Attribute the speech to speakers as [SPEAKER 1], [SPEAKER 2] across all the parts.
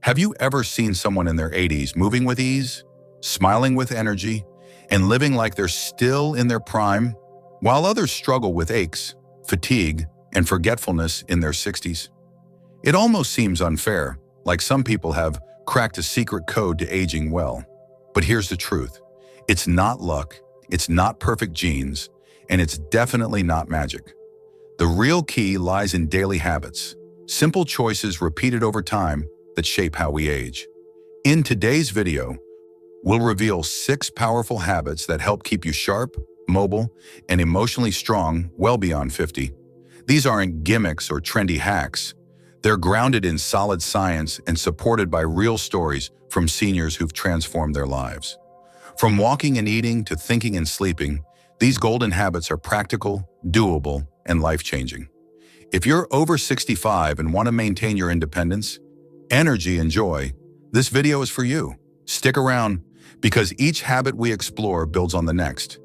[SPEAKER 1] Have you ever seen someone in their 80s moving with ease, smiling with energy, and living like they're still in their prime, while others struggle with aches, fatigue, and forgetfulness in their 60s? It almost seems unfair, like some people have cracked a secret code to aging well. But here's the truth. It's not luck, it's not perfect genes, and it's definitely not magic. The real key lies in daily habits, simple choices repeated over time that shape how we age. In today's video, we'll reveal 6 powerful habits that help keep you sharp, mobile, and emotionally strong well beyond 50. These aren't gimmicks or trendy hacks. They're grounded in solid science and supported by real stories from seniors who've transformed their lives. From walking and eating to thinking and sleeping, these golden habits are practical, doable, and life-changing. If you're over 65 and want to maintain your independence, energy, and joy, this video is for you. Stick around, because each habit we explore builds on the next.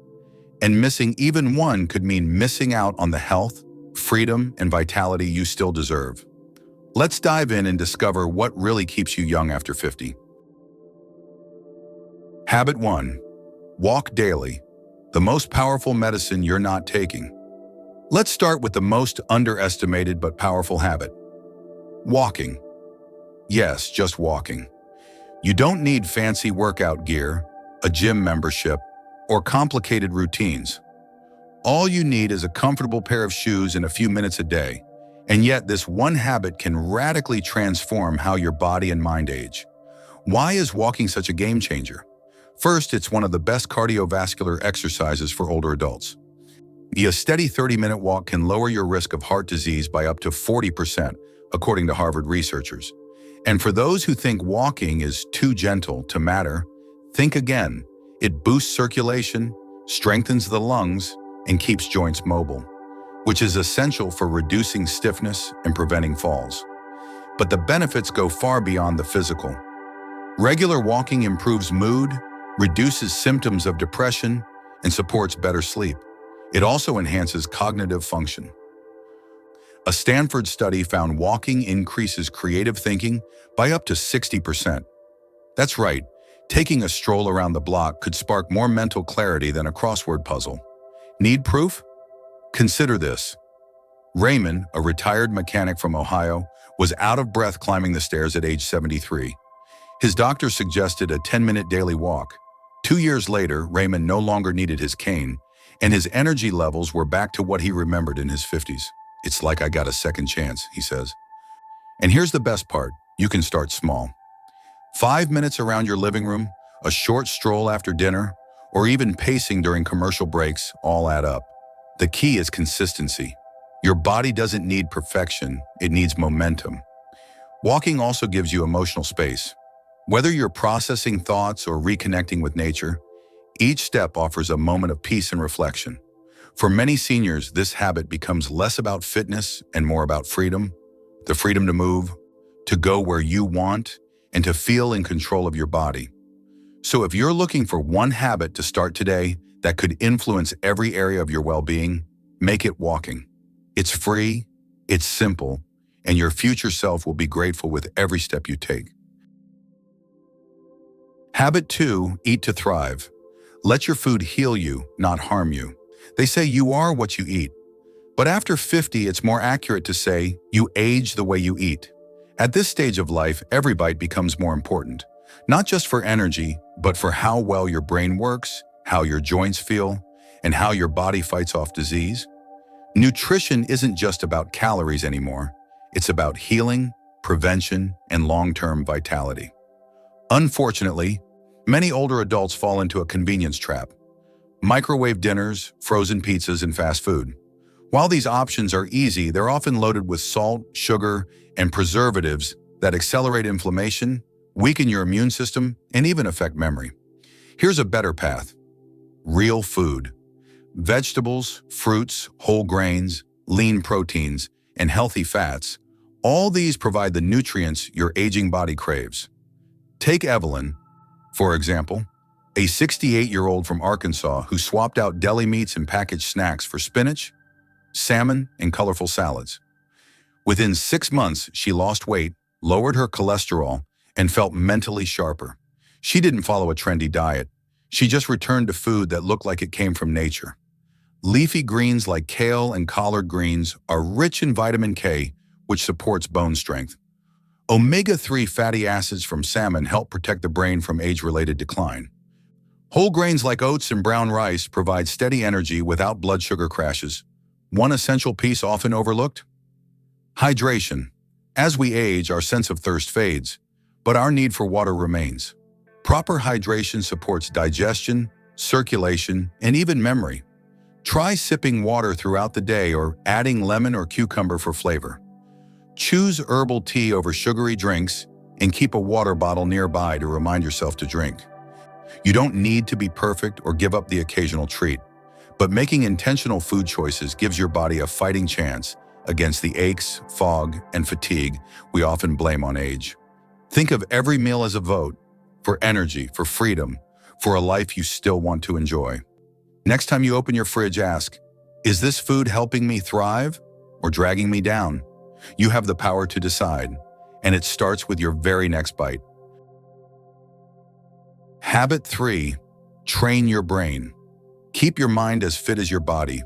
[SPEAKER 1] And missing even one could mean missing out on the health, freedom, and vitality you still deserve. Let's dive in and discover what really keeps you young after 50. Habit 1. Walk daily. The most powerful medicine you're not taking. Let's start with the most underestimated but powerful habit. Walking. Yes, just walking. You don't need fancy workout gear, a gym membership, or complicated routines. All you need is a comfortable pair of shoes and a few minutes a day. And yet this one habit can radically transform how your body and mind age. Why is walking such a game changer? First, it's one of the best cardiovascular exercises for older adults. A steady 30-minute walk can lower your risk of heart disease by up to 40%, according to Harvard researchers. And for those who think walking is too gentle to matter, think again. It boosts circulation, strengthens the lungs, and keeps joints mobile, which is essential for reducing stiffness and preventing falls. But the benefits go far beyond the physical. Regular walking improves mood, reduces symptoms of depression, and supports better sleep. It also enhances cognitive function. A Stanford study found walking increases creative thinking by up to 60%. That's right, taking a stroll around the block could spark more mental clarity than a crossword puzzle. Need proof? Consider this. Raymond, a retired mechanic from Ohio, was out of breath climbing the stairs at age 73. His doctor suggested a 10-minute daily walk. 2 years later, Raymond no longer needed his cane, and his energy levels were back to what he remembered in his 50s. It's like I got a second chance, he says. And here's the best part. You can start small. 5 minutes around your living room, a short stroll after dinner, or even pacing during commercial breaks all add up. The key is consistency. Your body doesn't need perfection, it needs momentum. Walking also gives you emotional space. Whether you're processing thoughts or reconnecting with nature, each step offers a moment of peace and reflection. For many seniors, this habit becomes less about fitness and more about freedom, the freedom to move, to go where you want, and to feel in control of your body. So if you're looking for one habit to start today that could influence every area of your well-being, make it walking. It's free, it's simple, and your future self will be grateful with every step you take. Habit 2, eat to thrive. Let your food heal you, not harm you. They say you are what you eat. But after 50, it's more accurate to say you age the way you eat. At this stage of life, every bite becomes more important, not just for energy, but for how well your brain works, how your joints feel, and how your body fights off disease. Nutrition isn't just about calories anymore. It's about healing, prevention, and long-term vitality. Unfortunately, many older adults fall into a convenience trap. Microwave dinners, frozen pizzas, and fast food. While these options are easy, they're often loaded with salt, sugar, and preservatives that accelerate inflammation, weaken your immune system, and even affect memory. Here's a better path. Real food. Vegetables, fruits, whole grains, lean proteins, and healthy fats. All these provide the nutrients your aging body craves. Take Evelyn, for example, a 68-year-old from Arkansas who swapped out deli meats and packaged snacks for spinach, salmon, and colorful salads. Within 6 months, she lost weight, lowered her cholesterol, and felt mentally sharper. She didn't follow a trendy diet. She just returned to food that looked like it came from nature. Leafy greens like kale and collard greens are rich in vitamin K, which supports bone strength. Omega-3 fatty acids from salmon help protect the brain from age-related decline. Whole grains like oats and brown rice provide steady energy without blood sugar crashes. One essential piece often overlooked? Hydration. As we age, our sense of thirst fades, but our need for water remains. Proper hydration supports digestion, circulation, and even memory. Try sipping water throughout the day or adding lemon or cucumber for flavor. Choose herbal tea over sugary drinks and keep a water bottle nearby to remind yourself to drink. You don't need to be perfect or give up the occasional treat, but making intentional food choices gives your body a fighting chance against the aches, fog, and fatigue we often blame on age. Think of every meal as a vote for energy, for freedom, for a life you still want to enjoy. Next time you open your fridge, ask, is this food helping me thrive or dragging me down? You have the power to decide, and it starts with your very next bite. Habit 3, train your brain. Keep your mind as fit as your body.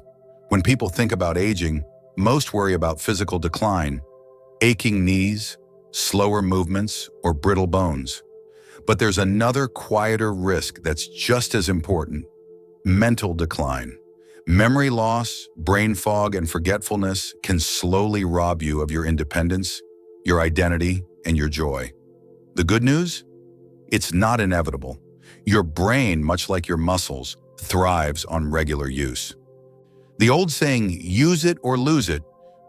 [SPEAKER 1] When people think about aging, most worry about physical decline, aching knees, slower movements, or brittle bones. But there's another quieter risk that's just as important: mental decline. Memory loss, brain fog, and forgetfulness can slowly rob you of your independence, your identity, and your joy. The good news? It's not inevitable. Your brain, much like your muscles, thrives on regular use. The old saying, use it or lose it,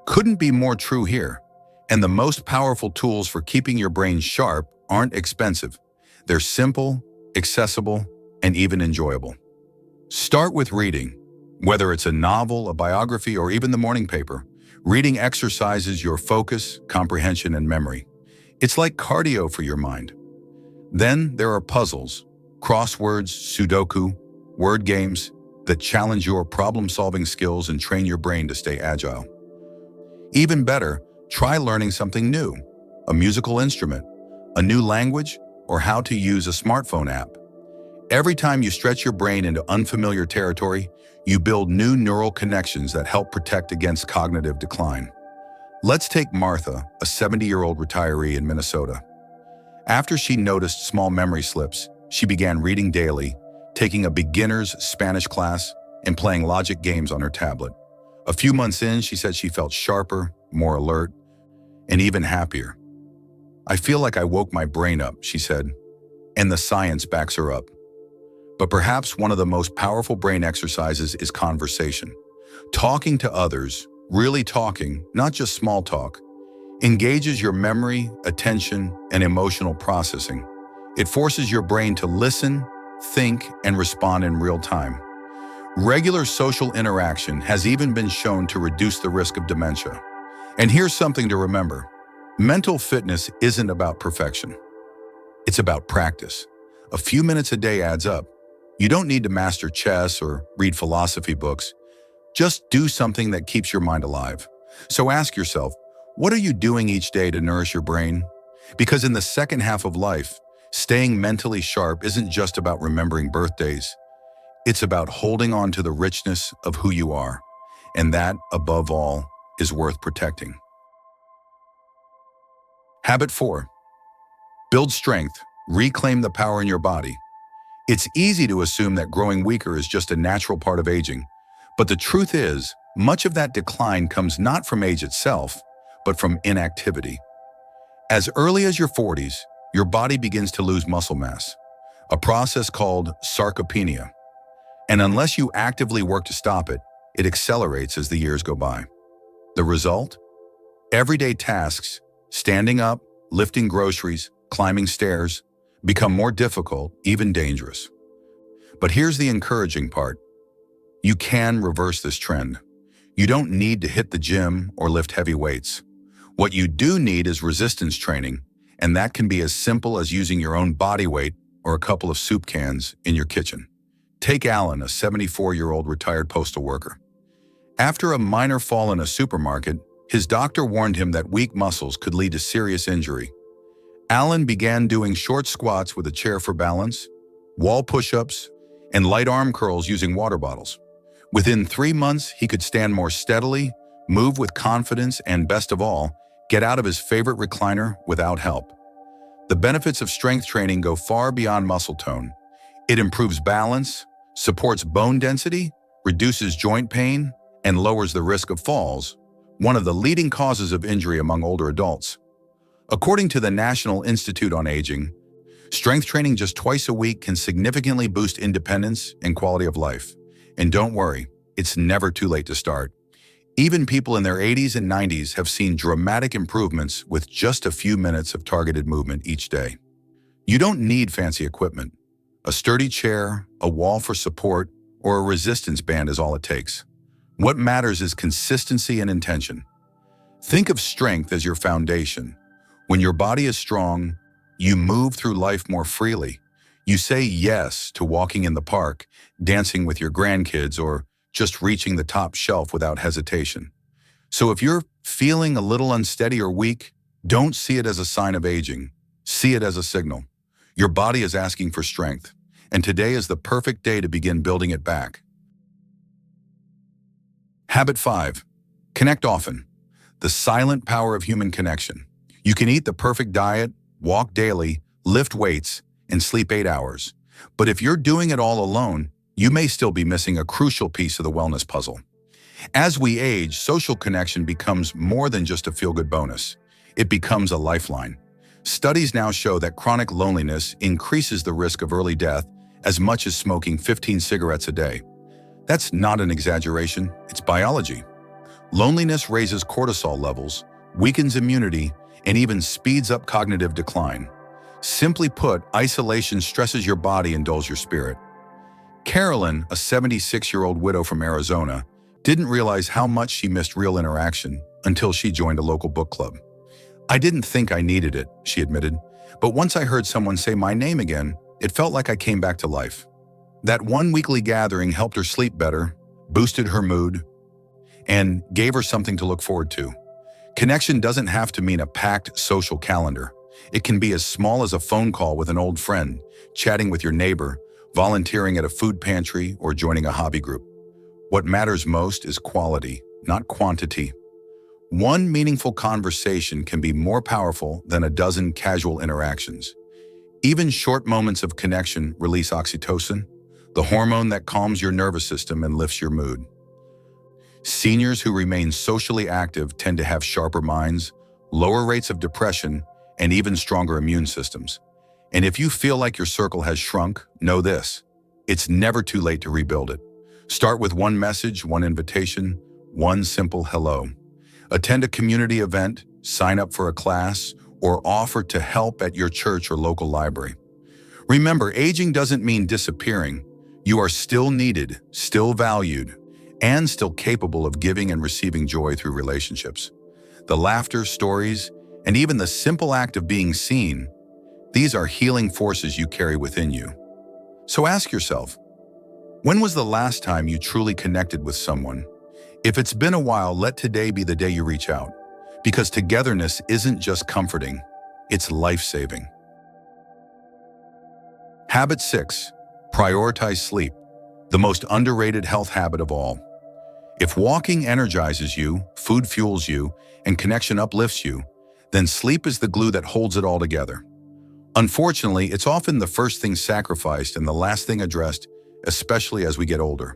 [SPEAKER 1] couldn't be more true here. And the most powerful tools for keeping your brain sharp aren't expensive. They're simple, accessible, and even enjoyable. Start with reading. Whether it's a novel, a biography, or even the morning paper, reading exercises your focus, comprehension, and memory. It's like cardio for your mind. Then there are puzzles, crosswords, Sudoku, word games that challenge your problem-solving skills and train your brain to stay agile. Even better, try learning something new, a musical instrument, a new language, or how to use a smartphone app. Every time you stretch your brain into unfamiliar territory, you build new neural connections that help protect against cognitive decline. Let's take Martha, a 70-year-old retiree in Minnesota. After she noticed small memory slips, she began reading daily, taking a beginner's Spanish class, and playing logic games on her tablet. A few months in, she said she felt sharper, more alert, and even happier. I feel like I woke my brain up, she said, and the science backs her up. But perhaps one of the most powerful brain exercises is conversation. Talking to others, really talking, not just small talk, engages your memory, attention, and emotional processing. It forces your brain to listen, think, and respond in real time. Regular social interaction has even been shown to reduce the risk of dementia. And here's something to remember. Mental fitness isn't about perfection. It's about practice. A few minutes a day adds up. You don't need to master chess or read philosophy books. Just do something that keeps your mind alive. So ask yourself, what are you doing each day to nourish your brain? Because in the second half of life, staying mentally sharp isn't just about remembering birthdays. It's about holding on to the richness of who you are. And that, above all, is worth protecting. Habit 4. Build strength. Reclaim the power in your body. It's easy to assume that growing weaker is just a natural part of aging. But the truth is, much of that decline comes not from age itself, but from inactivity. As early as your 40s, your body begins to lose muscle mass, a process called sarcopenia. And unless you actively work to stop it, it accelerates as the years go by. The result? Everyday tasks, standing up, lifting groceries, climbing stairs, become more difficult, even dangerous. But here's the encouraging part. You can reverse this trend. You don't need to hit the gym or lift heavy weights. What you do need is resistance training, and that can be as simple as using your own body weight or a couple of soup cans in your kitchen. Take Alan, a 74-year-old retired postal worker. After a minor fall in a supermarket, his doctor warned him that weak muscles could lead to serious injury. Alan began doing short squats with a chair for balance, wall push-ups, and light arm curls using water bottles. Within 3 months, he could stand more steadily, move with confidence, and best of all, get out of his favorite recliner without help. The benefits of strength training go far beyond muscle tone. It improves balance, supports bone density, reduces joint pain, and lowers the risk of falls, one of the leading causes of injury among older adults. According to the National Institute on Aging, strength training just twice a week can significantly boost independence and quality of life. And don't worry, it's never too late to start. Even people in their 80s and 90s have seen dramatic improvements with just a few minutes of targeted movement each day. You don't need fancy equipment. A sturdy chair, a wall for support, or a resistance band is all it takes. What matters is consistency and intention. Think of strength as your foundation. When your body is strong, you move through life more freely. You say yes to walking in the park, dancing with your grandkids, or just reaching the top shelf without hesitation. So if you're feeling a little unsteady or weak, don't see it as a sign of aging. See it as a signal. Your body is asking for strength, and today is the perfect day to begin building it back. Habit 5. Connect often. The silent power of human connection. You can eat the perfect diet, walk daily, lift weights, and sleep 8 hours. But if you're doing it all alone, you may still be missing a crucial piece of the wellness puzzle. As we age, social connection becomes more than just a feel-good bonus. It becomes a lifeline. Studies now show that chronic loneliness increases the risk of early death as much as smoking 15 cigarettes a day. That's not an exaggeration, it's biology. Loneliness raises cortisol levels, weakens immunity, and even speeds up cognitive decline. Simply put, isolation stresses your body and dulls your spirit. Carolyn, a 76-year-old widow from Arizona, didn't realize how much she missed real interaction until she joined a local book club. "I didn't think I needed it," she admitted, "but once I heard someone say my name again, it felt like I came back to life." That one weekly gathering helped her sleep better, boosted her mood, and gave her something to look forward to. Connection doesn't have to mean a packed social calendar. It can be as small as a phone call with an old friend, chatting with your neighbor, volunteering at a food pantry, or joining a hobby group. What matters most is quality, not quantity. One meaningful conversation can be more powerful than a dozen casual interactions. Even short moments of connection release oxytocin, the hormone that calms your nervous system and lifts your mood. Seniors who remain socially active tend to have sharper minds, lower rates of depression, and even stronger immune systems. And if you feel like your circle has shrunk, know this: it's never too late to rebuild it. Start with one message, one invitation, one simple hello. Attend a community event, sign up for a class, or offer to help at your church or local library. Remember, aging doesn't mean disappearing. You are still needed, still valued, and still capable of giving and receiving joy through relationships. The laughter, stories, and even the simple act of being seen, these are healing forces you carry within you. So ask yourself, when was the last time you truly connected with someone? If it's been a while, let today be the day you reach out. Because togetherness isn't just comforting, it's life-saving. Habit 6. Prioritize sleep, the most underrated health habit of all. If walking energizes you, food fuels you, and connection uplifts you, then sleep is the glue that holds it all together. Unfortunately, it's often the first thing sacrificed and the last thing addressed, especially as we get older.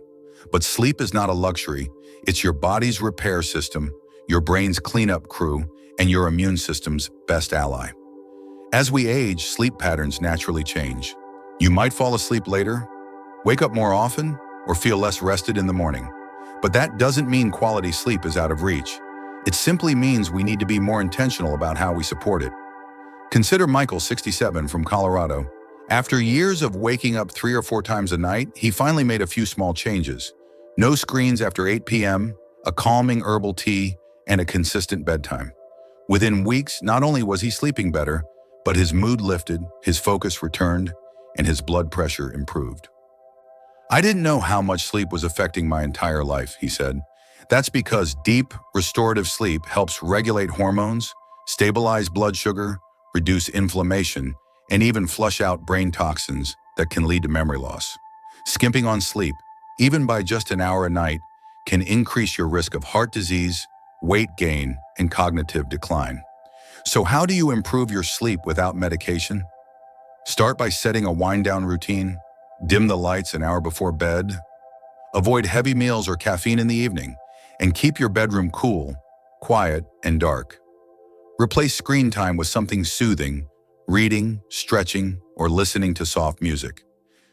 [SPEAKER 1] But sleep is not a luxury. It's your body's repair system, your brain's cleanup crew, and your immune system's best ally. As we age, sleep patterns naturally change. You might fall asleep later, wake up more often, or feel less rested in the morning. But that doesn't mean quality sleep is out of reach. It simply means we need to be more intentional about how we support it. Consider Michael, 67, from Colorado. After years of waking up 3 or 4 times a night, he finally made a few small changes. No screens after 8 p.m., a calming herbal tea, and a consistent bedtime. Within weeks, not only was he sleeping better, but his mood lifted, his focus returned, and his blood pressure improved. "I didn't know how much sleep was affecting my entire life," he said. "That's because deep, restorative sleep helps regulate hormones, stabilize blood sugar, reduce inflammation, and even flush out brain toxins that can lead to memory loss. Skimping on sleep, even by just an hour a night, can increase your risk of heart disease, weight gain, and cognitive decline. So how do you improve your sleep without medication? Start by setting a wind-down routine, dim the lights an hour before bed, avoid heavy meals or caffeine in the evening, and keep your bedroom cool, quiet, and dark. Replace screen time with something soothing, reading, stretching, or listening to soft music.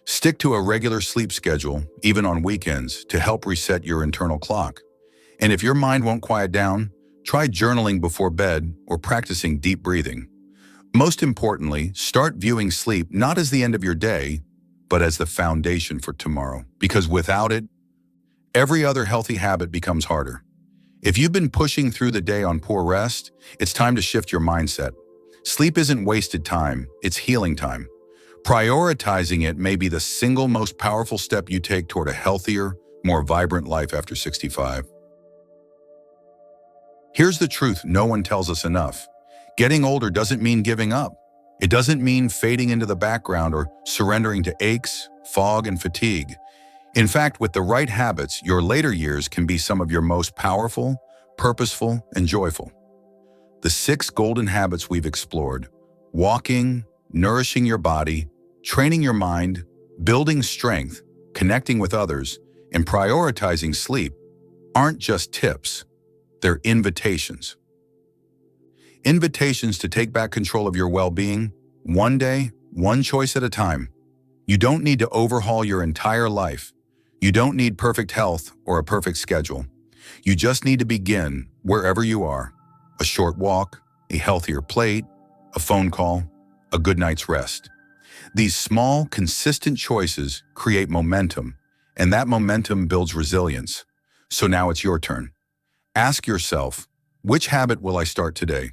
[SPEAKER 1] Stick to a regular sleep schedule, even on weekends, to help reset your internal clock. And if your mind won't quiet down, try journaling before bed or practicing deep breathing. Most importantly, start viewing sleep not as the end of your day, but as the foundation for tomorrow. Because without it, every other healthy habit becomes harder. If you've been pushing through the day on poor rest, it's time to shift your mindset. Sleep isn't wasted time, it's healing time. Prioritizing it may be the single most powerful step you take toward a healthier, more vibrant life after 65. Here's the truth no one tells us enough. Getting older doesn't mean giving up. It doesn't mean fading into the background or surrendering to aches, fog, and fatigue. In fact, with the right habits, your later years can be some of your most powerful, purposeful, and joyful. The 6 golden habits we've explored: walking, nourishing your body, training your mind, building strength, connecting with others, and prioritizing sleep, aren't just tips. They're invitations. Invitations to take back control of your well-being, one day, one choice at a time. You don't need to overhaul your entire life. You don't need perfect health or a perfect schedule. You just need to begin wherever you are. A short walk, a healthier plate, a phone call, a good night's rest. These small, consistent choices create momentum, and that momentum builds resilience. So now it's your turn. Ask yourself, which habit will I start today?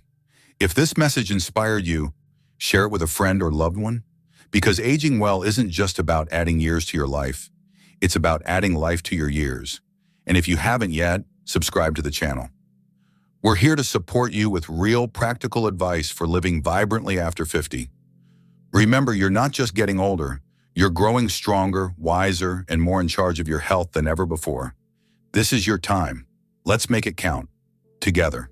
[SPEAKER 1] If this message inspired you, share it with a friend or loved one. Because aging well isn't just about adding years to your life. It's about adding life to your years. And if you haven't yet, subscribe to the channel. We're here to support you with real practical advice for living vibrantly after 50. Remember, you're not just getting older, you're growing stronger, wiser, and more in charge of your health than ever before. This is your time. Let's make it count. Together.